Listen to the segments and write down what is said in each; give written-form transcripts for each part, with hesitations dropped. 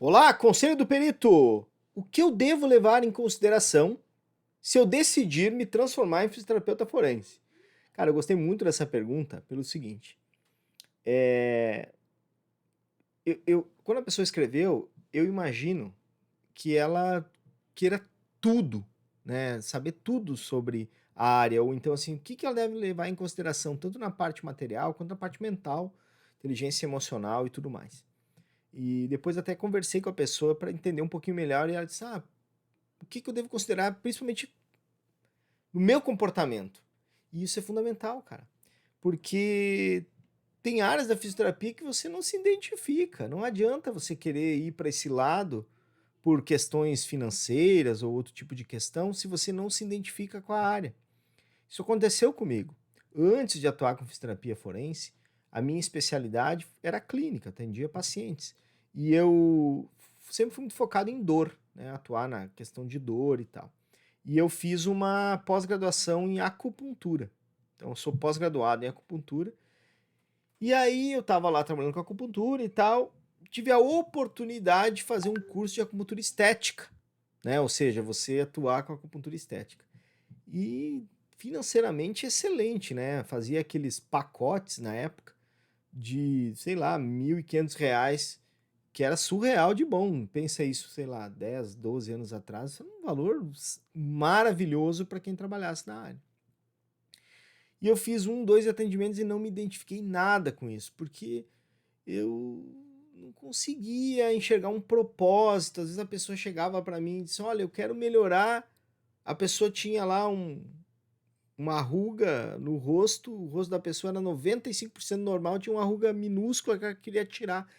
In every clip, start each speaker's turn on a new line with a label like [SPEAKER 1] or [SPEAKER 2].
[SPEAKER 1] Olá, conselho do perito! O que eu devo levar em consideração se eu decidir me transformar em fisioterapeuta forense? Cara, eu gostei muito dessa pergunta pelo seguinte: é, quando a pessoa escreveu, eu imagino que ela queira tudo, né? Saber tudo sobre a área, ou então assim, o que ela deve levar em consideração, tanto na parte material quanto na parte mental, inteligência emocional e tudo mais. E depois até conversei com a pessoa para entender um pouquinho melhor e ela disse: o que eu devo considerar, principalmente no meu comportamento. E isso é fundamental, cara. Porque tem áreas da fisioterapia que você não se identifica. Não adianta você querer ir para esse lado por questões financeiras ou outro tipo de questão se você não se identifica com a área. Isso aconteceu comigo. Antes de atuar com fisioterapia forense, a minha especialidade era clínica, atendia pacientes. E eu sempre fui muito focado em dor, né? Atuar na questão de dor e tal. E eu fiz uma pós-graduação em acupuntura. Então, eu sou pós-graduado em acupuntura. E aí, eu estava lá trabalhando com acupuntura e tal. Tive a oportunidade de fazer um curso de acupuntura estética, né? Ou seja, você atuar com acupuntura estética. E financeiramente excelente, né? Fazia aqueles pacotes na época de, sei lá, R$ 1.500, que era surreal de bom. Pensa isso, sei lá, 10, 12 anos atrás, isso era um valor maravilhoso para quem trabalhasse na área. E eu fiz um, dois atendimentos e não me identifiquei nada com isso, porque eu não conseguia enxergar um propósito. Às vezes a pessoa chegava para mim e disse: Olha, eu quero melhorar. A pessoa tinha lá uma ruga no rosto, o rosto da pessoa era 95% normal, tinha uma ruga minúscula que ela queria tirar.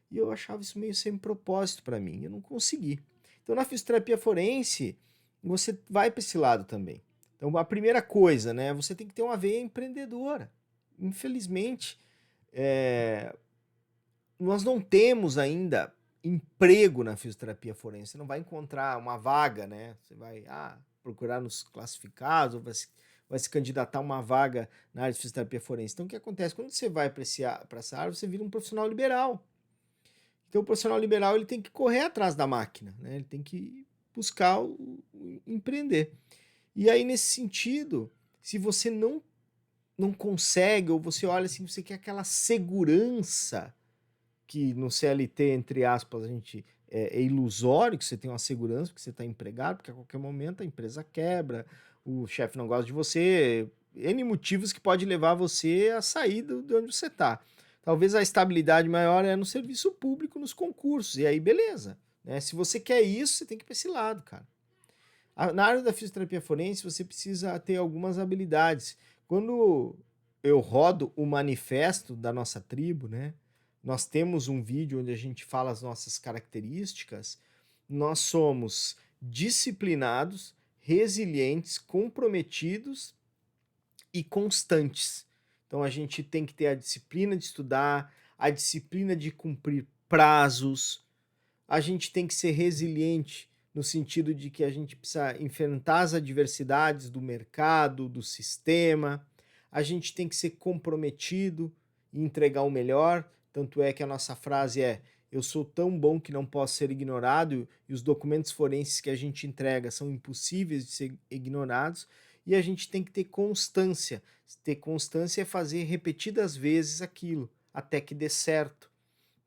[SPEAKER 1] E eu achava isso meio sem propósito para mim, eu não consegui. Então na fisioterapia forense, você vai para esse lado também. Então a primeira coisa, né, você tem que ter uma veia empreendedora. Infelizmente, é, nós não temos ainda emprego na fisioterapia forense. Você não vai encontrar uma vaga, né? Você vai procurar nos classificados, ou vai se candidatar a uma vaga na área de fisioterapia forense. Então, o que acontece? Quando você vai para essa área, você vira um profissional liberal. Então, o profissional liberal ele tem que correr atrás da máquina, né? Ele tem que buscar empreender. E aí, nesse sentido, se você não consegue, ou você olha assim, você quer aquela segurança que no CLT, entre aspas, a gente é ilusório, que você tem uma segurança, porque você está empregado, porque a qualquer momento a empresa quebra, o chefe não gosta de você, N motivos que pode levar você a sair de onde você está. Talvez a estabilidade maior é no serviço público, nos concursos, e aí beleza. Né? Se você quer isso, você tem que ir para esse lado, cara. Na área da fisioterapia forense, você precisa ter algumas habilidades. Quando eu rodo o manifesto da nossa tribo, né? Nós temos um vídeo onde a gente fala as nossas características. Nós somos disciplinados, resilientes, comprometidos e constantes. Então a gente tem que ter a disciplina de estudar, a disciplina de cumprir prazos, a gente tem que ser resiliente no sentido de que a gente precisa enfrentar as adversidades do mercado, do sistema, a gente tem que ser comprometido e entregar o melhor, tanto é que a nossa frase é: eu sou tão bom que não posso ser ignorado, e os documentos forenses que a gente entrega são impossíveis de ser ignorados, e a gente tem que ter constância. Ter constância é fazer repetidas vezes aquilo, até que dê certo.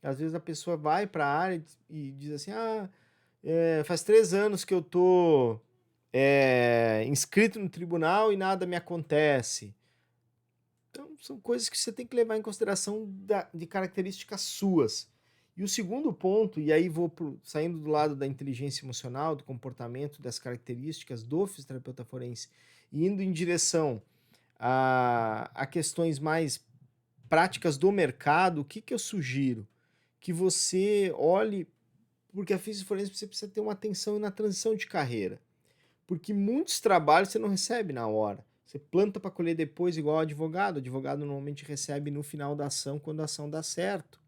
[SPEAKER 1] Às vezes a pessoa vai para a área e diz assim: faz 3 anos que eu tô inscrito no tribunal e nada me acontece. Então, são coisas que você tem que levar em consideração de características suas. E o segundo ponto, e aí saindo do lado da inteligência emocional, do comportamento, das características do fisioterapeuta forense, e indo em direção a questões mais práticas do mercado, o que eu sugiro? Que você olhe, porque a física forense você precisa ter uma atenção na transição de carreira. Porque muitos trabalhos você não recebe na hora. Você planta para colher depois, igual o advogado. O advogado normalmente recebe no final da ação, quando a ação dá certo.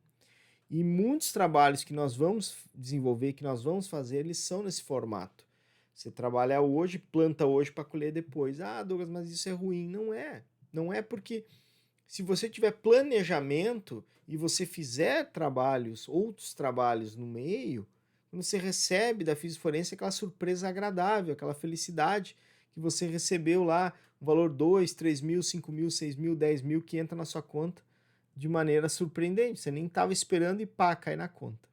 [SPEAKER 1] E muitos trabalhos que nós vamos desenvolver, que nós vamos fazer, eles são nesse formato. Você trabalha hoje, planta hoje para colher depois. Douglas, mas isso é ruim. Não é. Não é porque se você tiver planejamento e você fizer trabalhos, outros trabalhos no meio, quando você recebe da fisiforense aquela surpresa agradável, aquela felicidade que você recebeu lá, um valor 2, 3.000, 5.000, 6.000, 10.000 que entra na sua conta de maneira surpreendente. Você nem estava esperando e pá, cai na conta.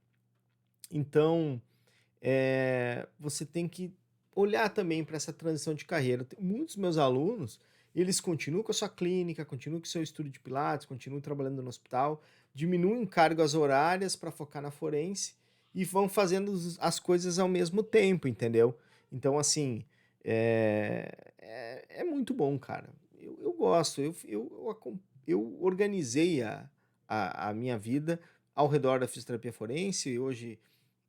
[SPEAKER 1] Então, você tem que olhar também para essa transição de carreira. Muitos meus alunos, eles continuam com a sua clínica, continuam com o seu estudo de pilates, continuam trabalhando no hospital, diminuem cargas horárias para focar na forense e vão fazendo as coisas ao mesmo tempo, entendeu? Então, assim, é muito bom, cara. Eu gosto, eu organizei a minha vida ao redor da fisioterapia forense. E hoje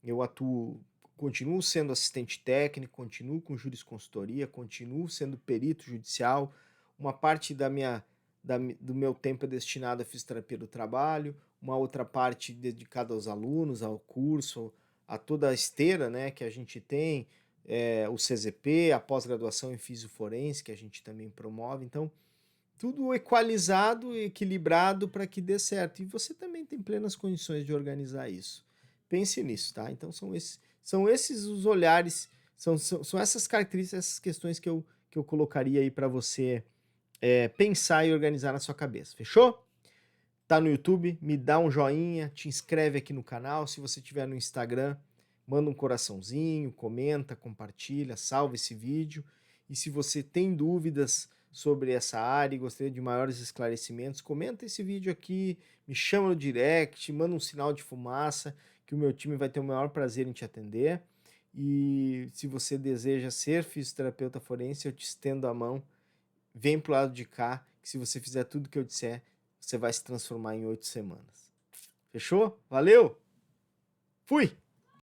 [SPEAKER 1] eu atuo, continuo sendo assistente técnico, continuo com jurisconsultoria, continuo sendo perito judicial. Uma parte do meu tempo é destinado à fisioterapia do trabalho, uma outra parte dedicada aos alunos, ao curso, a toda a esteira, né, que a gente tem, o CZP, a pós-graduação em fisioforense, que a gente também promove. Então, tudo equalizado e equilibrado para que dê certo. E você também tem plenas condições de organizar isso. Pense nisso, tá? Então são esses os olhares, são essas características, essas questões que eu colocaria aí para você pensar e organizar na sua cabeça. Fechou? Tá no YouTube? Me dá um joinha, te inscreve aqui no canal. Se você estiver no Instagram, manda um coraçãozinho, comenta, compartilha, salva esse vídeo. E se você tem dúvidas sobre essa área e gostaria de maiores esclarecimentos, comenta esse vídeo aqui, me chama no direct, manda um sinal de fumaça, que o meu time vai ter o maior prazer em te atender. E se você deseja ser fisioterapeuta forense, eu te estendo a mão, vem pro lado de cá, que se você fizer tudo que eu disser, você vai se transformar em 8 semanas. Fechou? Valeu! Fui!